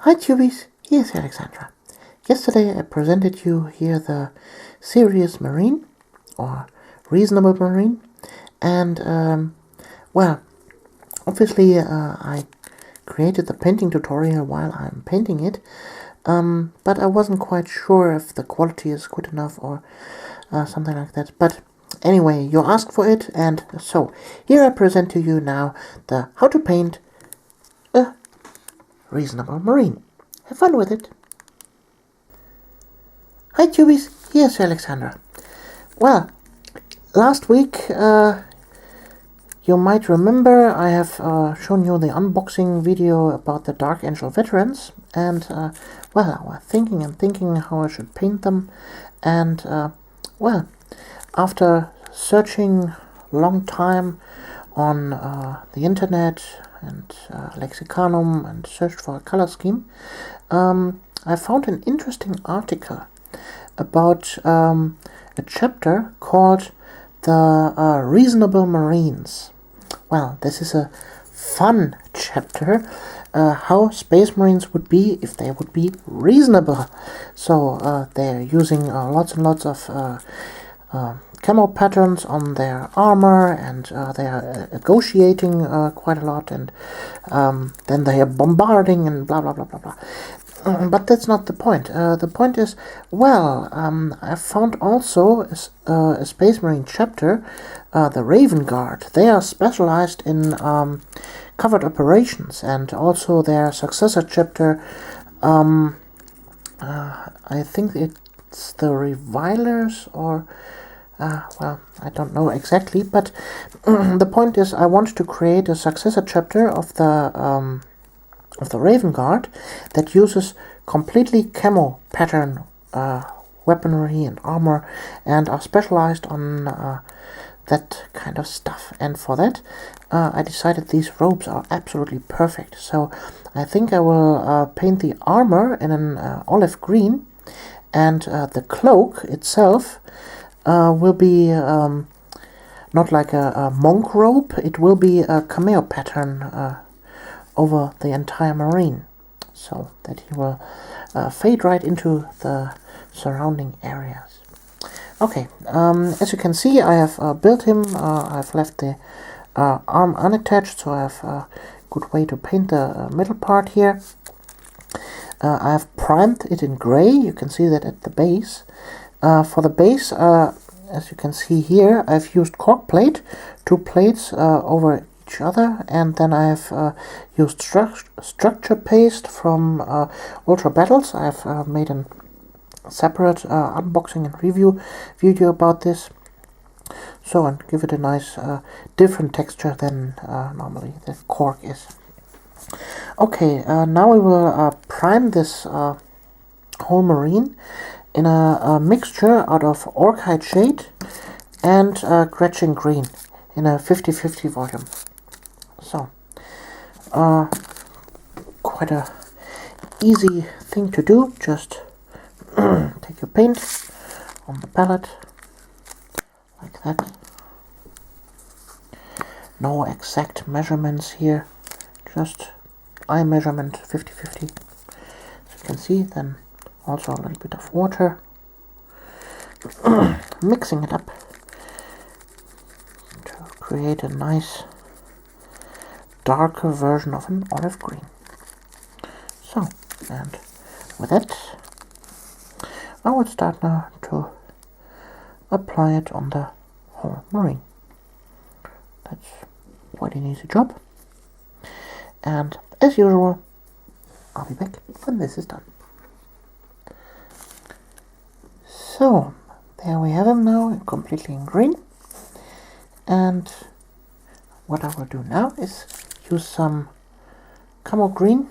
Hi Tubies, here's Alexandra. Yesterday I presented you here the serious marine, or reasonable marine, and well, obviously I created the painting tutorial while I'm painting it, but I wasn't quite sure if the quality is good enough or something like that. But anyway, you asked for it, and so here I present to you now the how to paint a reasonable marine. Have fun with it. Hi Tubies, here's Alexandra. Well, last week you might remember I have shown you the unboxing video about the Dark Angel veterans, and well, I was thinking how I should paint them, and well, after searching long time on the internet and Lexicanum and searched for a color scheme, I found an interesting article about a chapter called the Reasonable Marines. Well, this is a fun chapter, how Space Marines would be if they would be reasonable. So they're using lots and lots of Camel patterns on their armor, and they are negotiating quite a lot, and then they are bombarding and blah blah blah blah blah. But that's not the point. The point is, well, I found also a Space Marine chapter, the Raven Guard. They are specialized in covert operations, and also their successor chapter, I think it's the Revilers, or well, I don't know exactly, but the point is I want to create a successor chapter of the Raven Guard that uses completely Camel Pattern weaponry and armor, and are specialized on that kind of stuff. And for that, I decided these robes are absolutely perfect. So I think I will paint the armor in an olive green, and the cloak itself will be not like a monk robe. It will be a Camel Pattern over the entire marine, so that he will fade right into the surrounding areas. Okay, as you can see, I have built him. I've left the arm unattached, so I have a good way to paint the middle part here. I have primed it in gray. You can see that at the base. For the base, as you can see here, I've used cork plate, 2 plates over each other, and then I've used structure paste from Ultra Battles. I've made a separate unboxing and review video about this, so, and give it a nice different texture than normally the cork is. Okay, now we will prime this whole marine in a mixture out of Orchid Shade and Gretchen Green in a 50-50 volume. So, quite a easy thing to do. Just take your paint on the palette like that. No exact measurements here, just eye measurement 50-50. As you can see, then also a little bit of water, mixing it up to create a nice darker version of an olive green. So, and with that, I will start now to apply it on the whole marine. That's quite an easy job, and as usual, I'll be back when this is done. So, there we have him now, completely in green, and what I will do now is use some Camel Green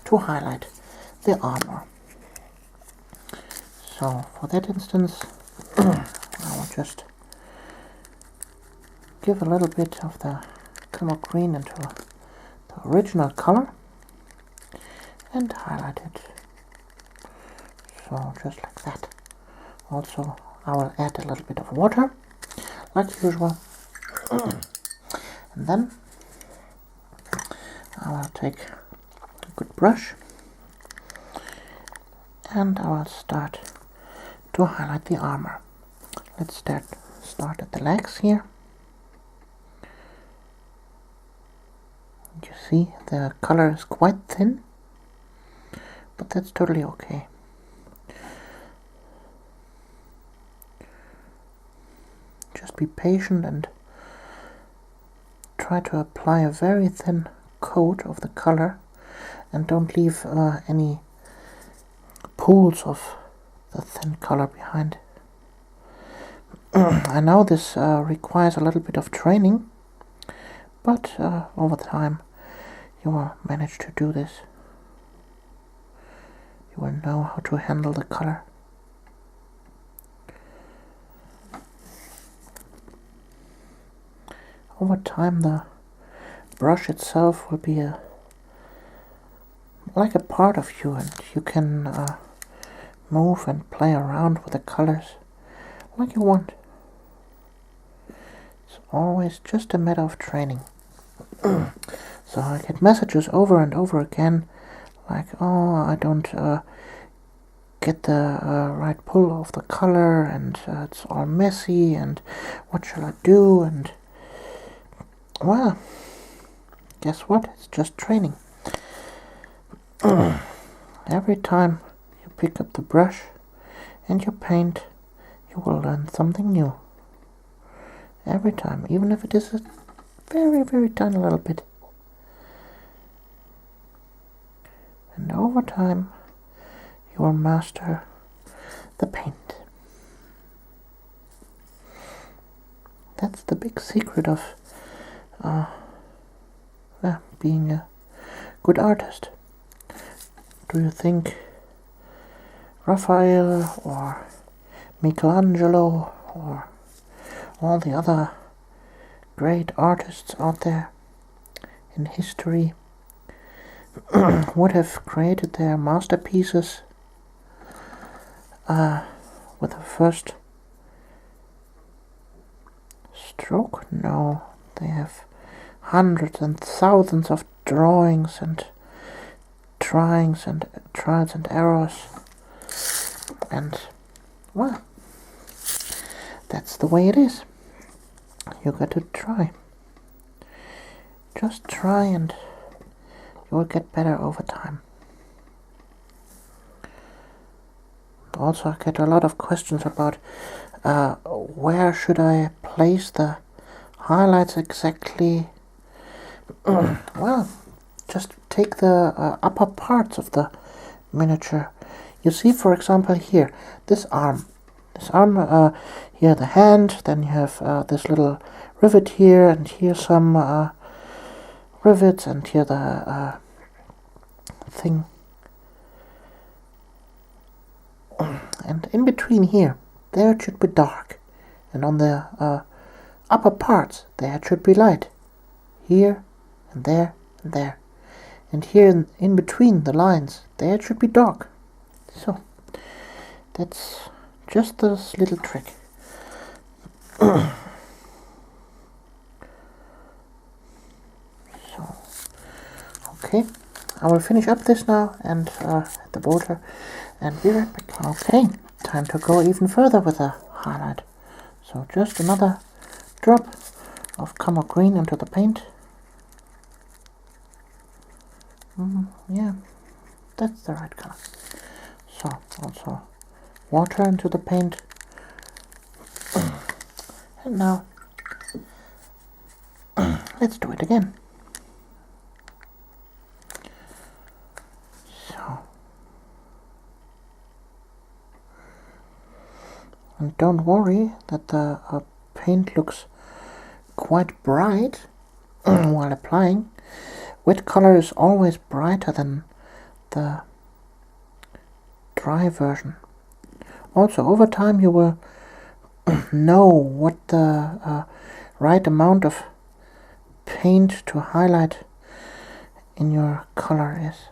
to highlight the armor. So, for that instance, I will just give a little bit of the Camel Green into the original color and highlight it. So, just like that. Also, I will add a little bit of water, like usual, and then I will take a good brush And I will start to highlight the armor. Let's start at the legs here. You see the color is quite thin, but that's totally okay. Just be patient and try to apply a very thin coat of the color, and don't leave any pools of the thin color behind. I know this requires a little bit of training, but over time you will manage to do this. You will know how to handle the color. Over time the brush itself will be like a part of you, and you can move and play around with the colors like you want. It's always just a matter of training. So I get messages over and over again like, oh, I don't get the right pull of the color, and it's all messy, and what shall I do? And well, guess what? It's just training. Every time you pick up the brush and you paint, you will learn something new. Every time, even if it is a very, very tiny little bit. And over time, you will master the paint. That's the big secret of being a good artist. Do you think Raphael or Michelangelo or all the other great artists out there in history would have created their masterpieces with the first stroke? No, they have hundreds and thousands of drawings and trials and errors, and well, that's the way it is. You got to try. Just try, and you will get better over time. Also, I get a lot of questions about where should I place the highlights exactly. Well, just take the upper parts of the miniature. You see, for example, here, this arm, here the hand, then you have this little rivet here, and here some rivets, and here the thing. And in between here, there it should be dark, and on the upper parts, there it should be light. Here, and there, and there. And here in between the lines, there it should be dark. So, that's just this little trick. So, okay, I will finish up this now and the border and be right back. Okay, time to go even further with the highlight. So just another drop of camel green into the paint. Yeah, that's the right color. So also water into the paint. And now let's do it again. So, and don't worry that the paint looks quite bright while applying. Wet color is always brighter than the dry version. Also, over time you will know what the right amount of paint to highlight in your color is.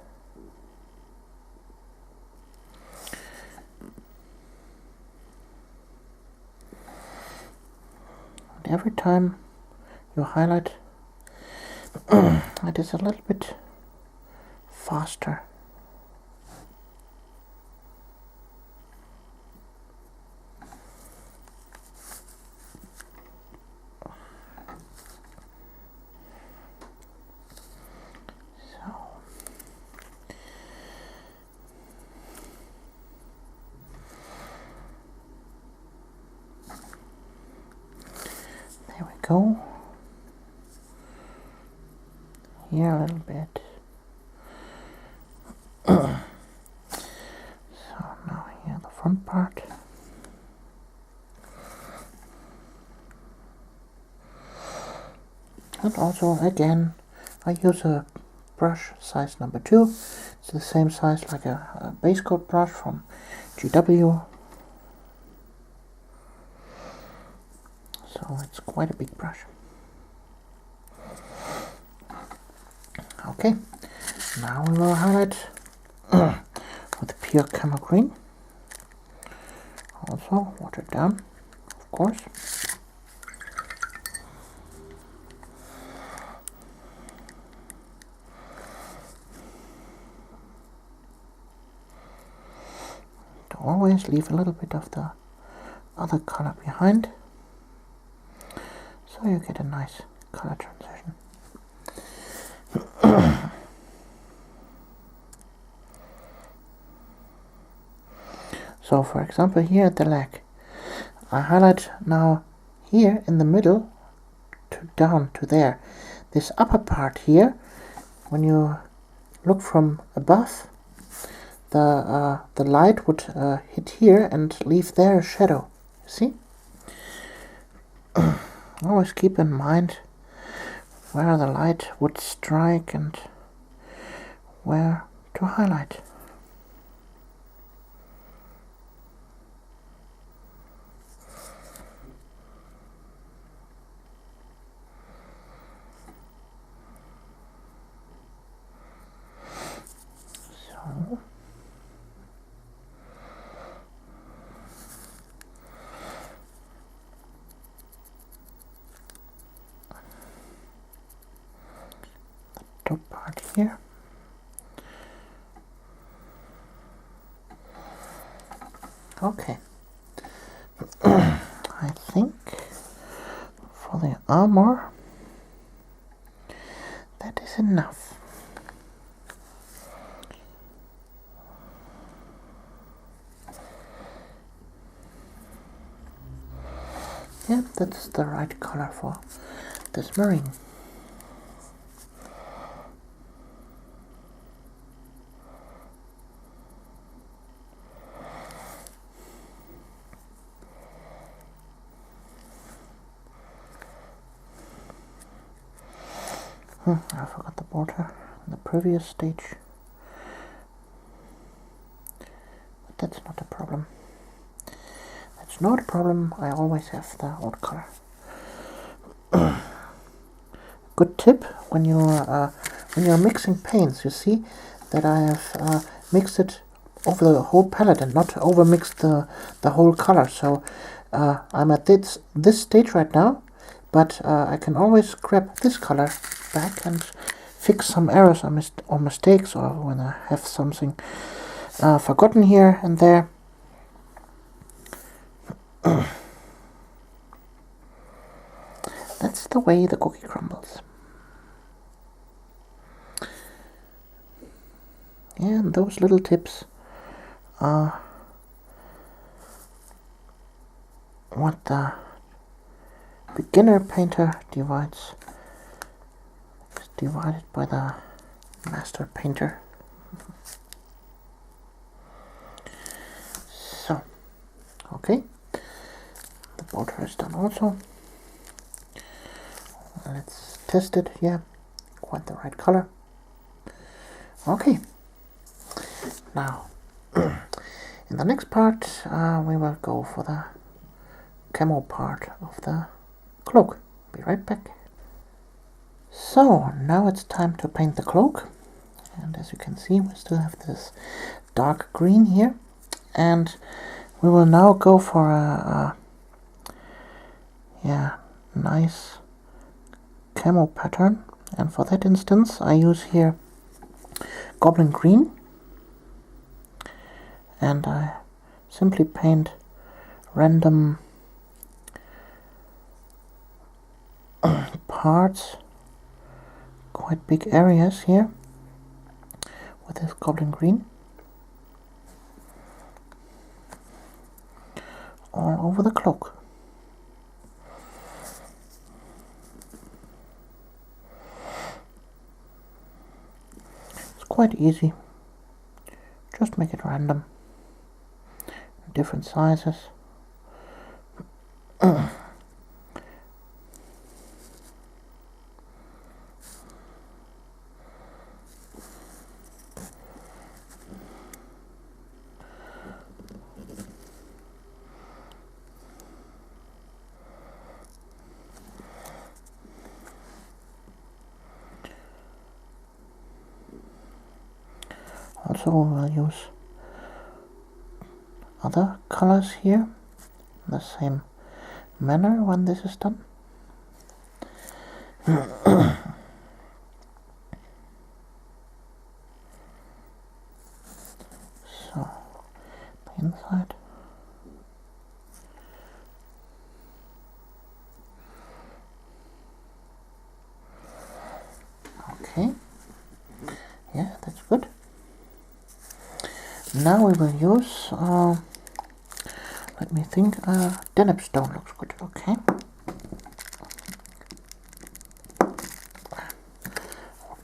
And every time you highlight, it is a little bit faster. go. Here a little bit. So now here the front part. And also again I use a brush size number 2. It's the same size like a base coat brush from GW. So it's quite a big brush. Okay, now we will highlight with pure camel green. Also watered down, of course. Always leave a little bit of the other color behind, so you get a nice color transition. So for example here at the leg, I highlight now here in the middle to down to there. This upper part here, when you look from above, the light would hit here and leave there a shadow. See? Always keep in mind where the light would strike and where to highlight. So top part here. Okay. I think for the armor that is enough. Yeah, that's the right color for this marine. I forgot the border in the previous stage, but that's not a problem. That's not a problem. I always have the old color. Good tip when you're mixing paints. You see that I have mixed it over the whole palette and not over mixed the whole color. So I'm at this stage right now, but I can always grab this color back and fix some errors or mistakes, or when I have something forgotten here and there. That's the way the cookie crumbles. And those little tips are what the beginner painter is divided by the master painter. So, okay, the border is done also. Let's test it. Yeah, quite the right color. Okay, now in the next part we will go for the camel part of the cloak. Be right back. So now it's time to paint the cloak, and as you can see we still have this dark green here, and we will now go for a nice camel pattern, and for that instance I use here goblin green, and I simply paint random parts, quite big areas here with this goblin green all over the cloak. quite easy. Just make it random, different sizes. Also, we'll use other colors here in the same manner when this is done. So, the inside. Okay, yeah, that's good. Now we will use, let me think, deneb stone looks good, okay.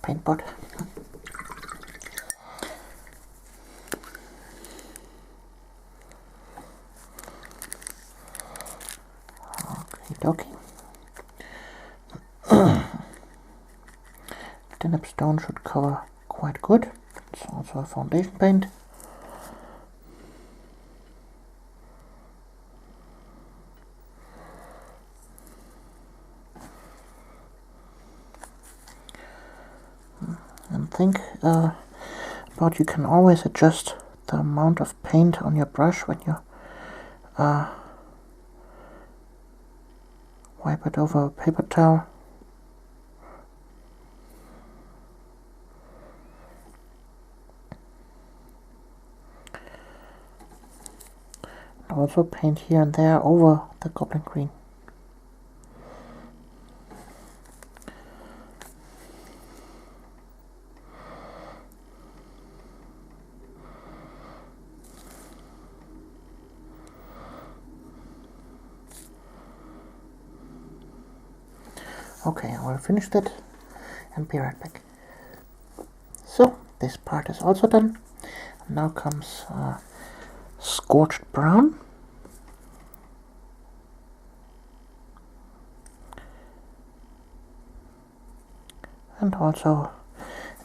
Paintboard. Okie dokie. Deneb stone should cover quite good. It's also a foundation paint. And think about, you can always adjust the amount of paint on your brush when you wipe it over a paper towel. And also paint here and there over the goblin green. Okay, I will finish that and be right back. So, this part is also done. Now comes scorched brown. And also,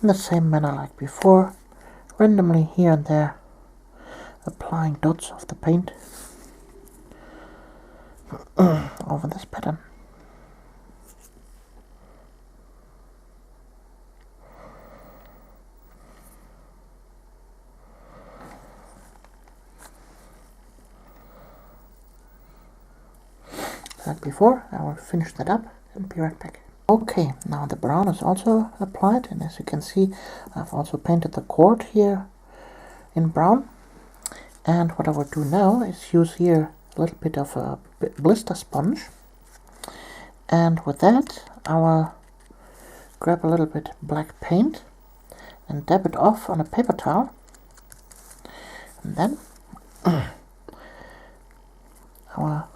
in the same manner like before, randomly here and there, applying dots of the paint over this pattern. Like before, I will finish that up and be right back. Okay, now the brown is also applied, and as you can see, I've also painted the cord here in brown. And what I will do now is use here a little bit of a blister sponge, and with that I will grab a little bit black paint and dab it off on a paper towel, and then I will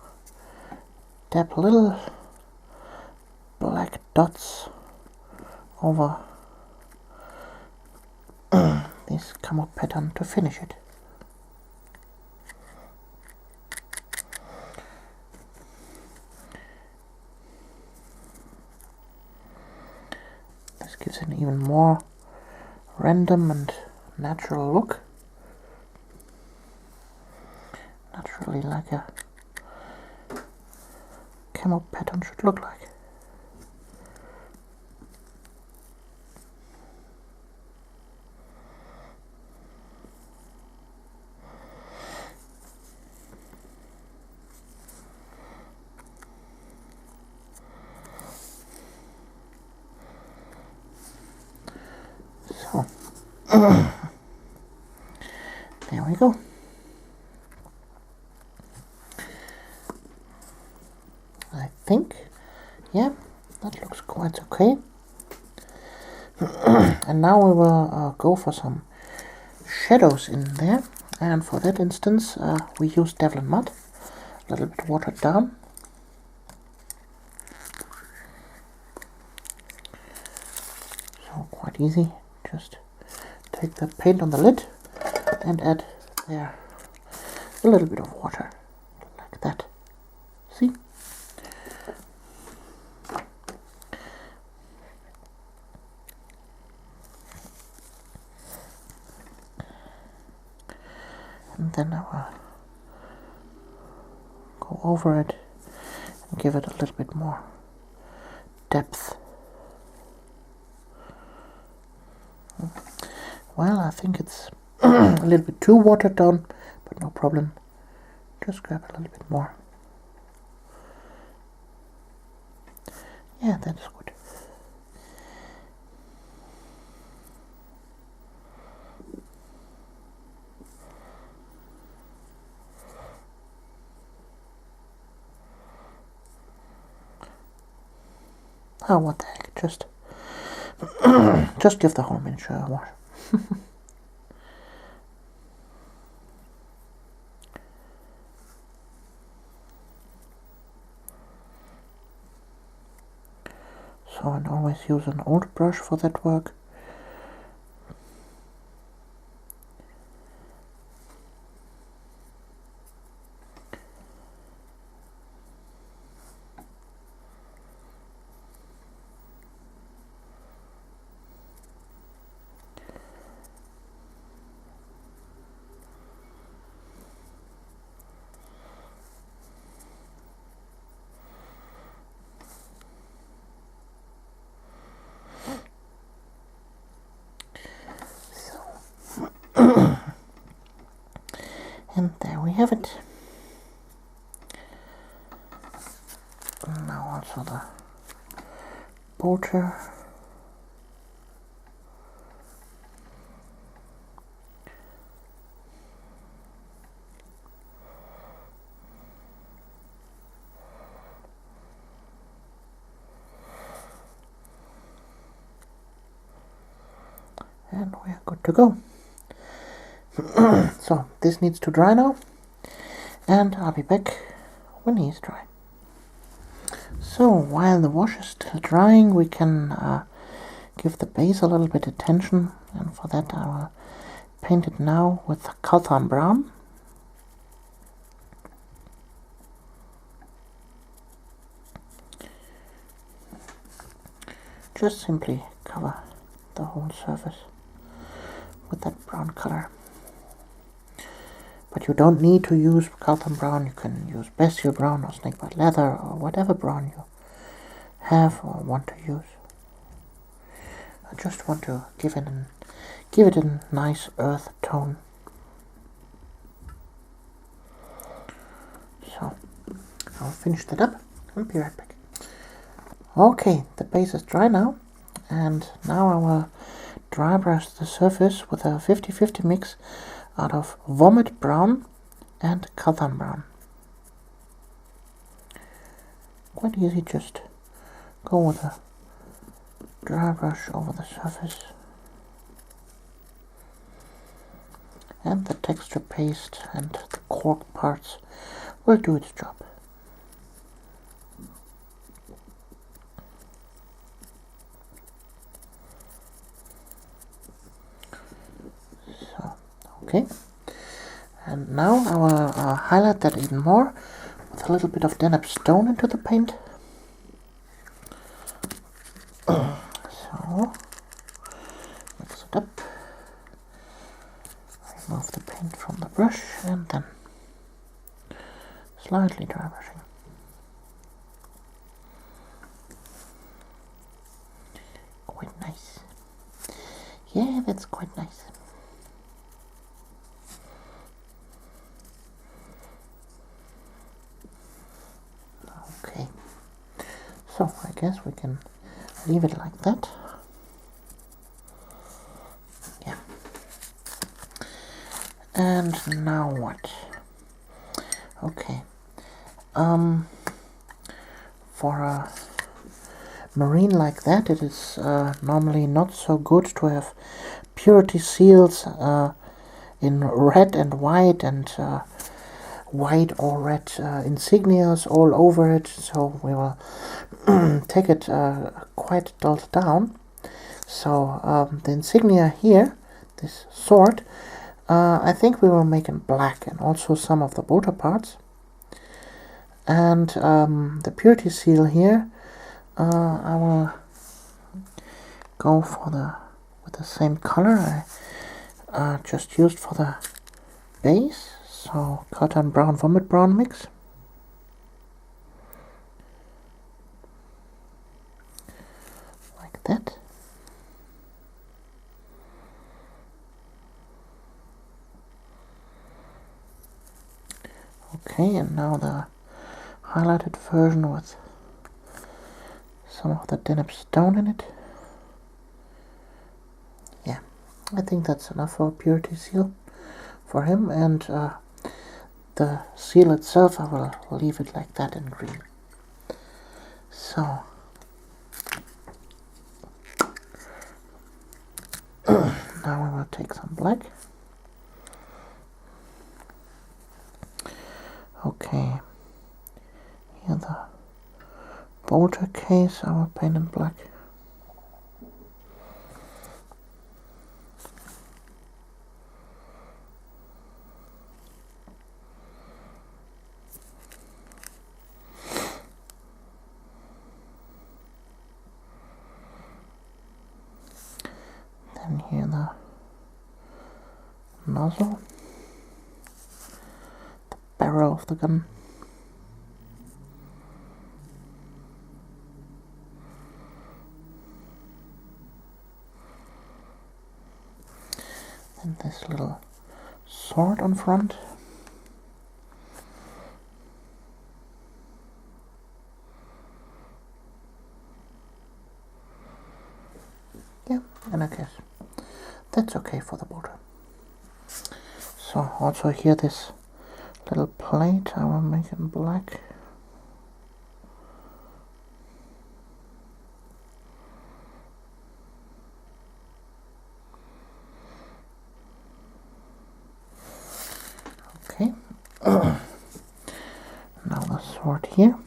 dab little black dots over this Camel pattern to finish it. This gives an even more random and natural look. Naturally, like a Camel pattern should look like. So, there we go. I think, yeah, that looks quite okay. And now we will go for some shadows in there, and for that instance we use Devlin Mud, a little bit watered down. So quite easy, just take the paint on the lid and add there a little bit of water, like that. See? And then I will go over it and give it a little bit more depth. Well, I think it's a little bit too watered down, but no problem. Just grab a little bit more. Yeah, that's good. Oh, what the heck, just give the whole miniature a wash. So I always use an old brush for that work. And there we have it. And now also the border. And we are good to go. So this needs to dry now, and I'll be back when he is dry. So while the wash is still drying, we can give the base a little bit attention, and for that I will paint it now with Caltham brown. Just simply cover the whole surface with that brown color. But you don't need to use Caltham brown. You can use Bestial brown or snakebite leather or whatever brown you have or want to use. I just want to give it a nice earth tone. So I'll finish that up and be right back. Okay, the base is dry now, and now I will dry brush the surface with a 50-50 mix out of Vomit brown and Caltham brown. Quite easy, just go with a dry brush over the surface, and the texture paste and the cork parts will do its job. Okay, and now I will highlight that even more with a little bit of Deneb Stone into the paint. So, mix it up, remove the paint from the brush, and then slightly dry brushing. Quite nice. Yeah, that's quite nice. Okay, so I guess we can leave it like that. Yeah. And now what? Okay. For a marine like that, it is normally not so good to have purity seals in red and white, and white or red insignias all over it, so we will take it quite dulled down. So the insignia here, this sword, I think we will make in black, and also some of the bolter parts. And the purity seal here, I will go for with the same color I just used for the base. So cotton brown, vomit brown mix. Like that. Okay, and now the highlighted version with some of the Deneb stone in it. Yeah, I think that's enough for a purity seal for him, and the seal itself I will leave it like that in green. So now we will take some black. Okay, here the bolter case I will paint in black. Then here the nozzle, the barrel of the gun. And this little sword on front. Yeah, and I guess that's okay for the border. So also here this little plate I will make in black. Okay. Now the sword here.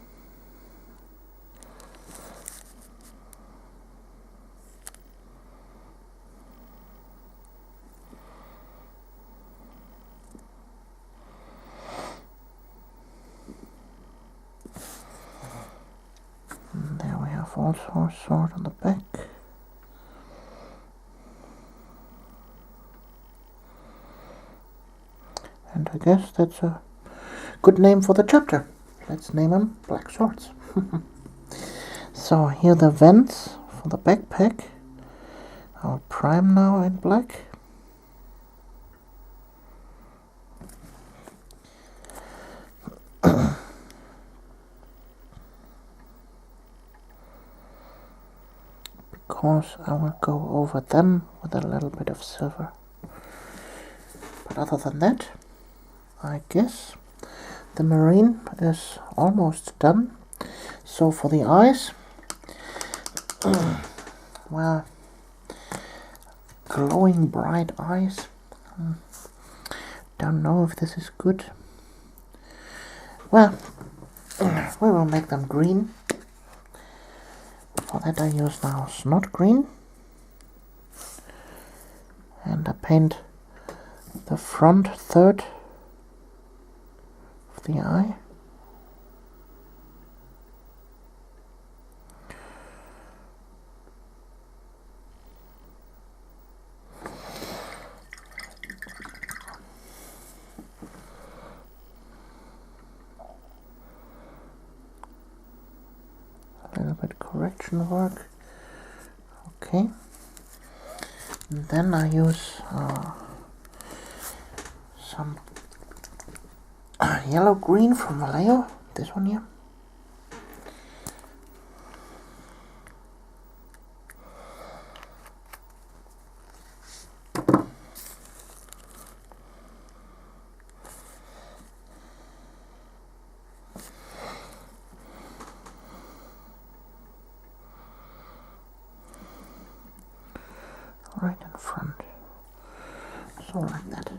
And there we have also a sword on the back. And I guess that's a good name for the chapter. Let's name them Black Swords. So here the vents for the backpack. I'll prime now in black. Because I will go over them with a little bit of silver. But other than that, I guess the marine is almost done. So for the eyes, well, glowing bright eyes. Don't know if this is good. Well, we will make them green. For that I use now snot green. And I paint the front third of the eye. A little bit correction work. Okay. And then I use some yellow green from Vallejo, this one here. Right in front, so like that.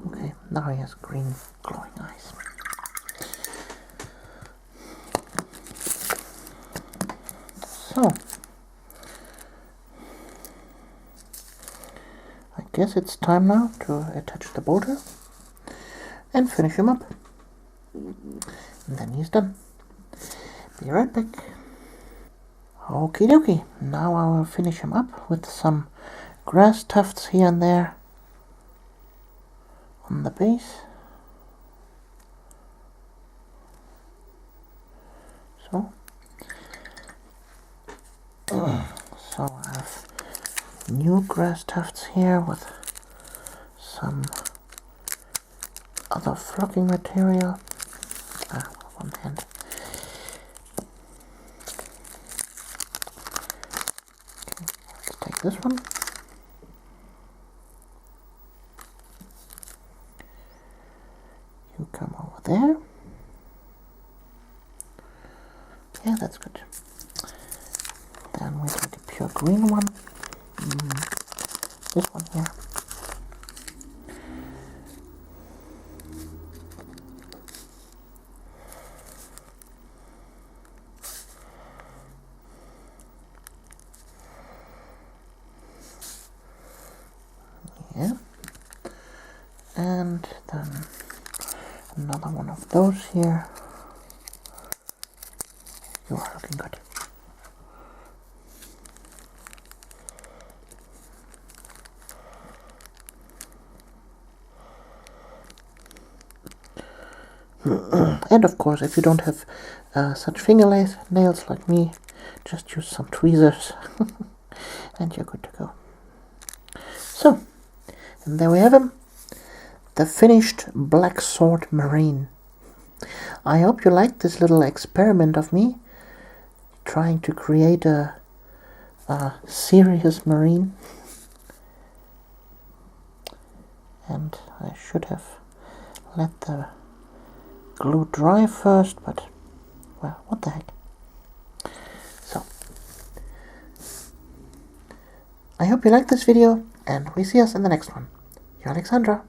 Okay, now he has green glowing eyes. So guess it's time now to attach the border and finish him up. And then he's done. Be right back. Okie dokie, now I will finish him up with some grass tufts here and there on the base. So I have new grass tufts here with some other flocking material. One hand. Okay, let's take this one. You come over there. Yeah, that's good. Then we take a pure green one. This one here. Yeah. And then another one of those here. You are looking good. And of course, if you don't have such fingernails like me, just use some tweezers and you're good to go. So, and there we have him, the finished Black Sword Marine. I hope you liked this little experiment of me trying to create a serious marine. And I should have let the glue dry first, but well, what the heck. So, I hope you liked this video, and we see us in the next one. Your Alexandra.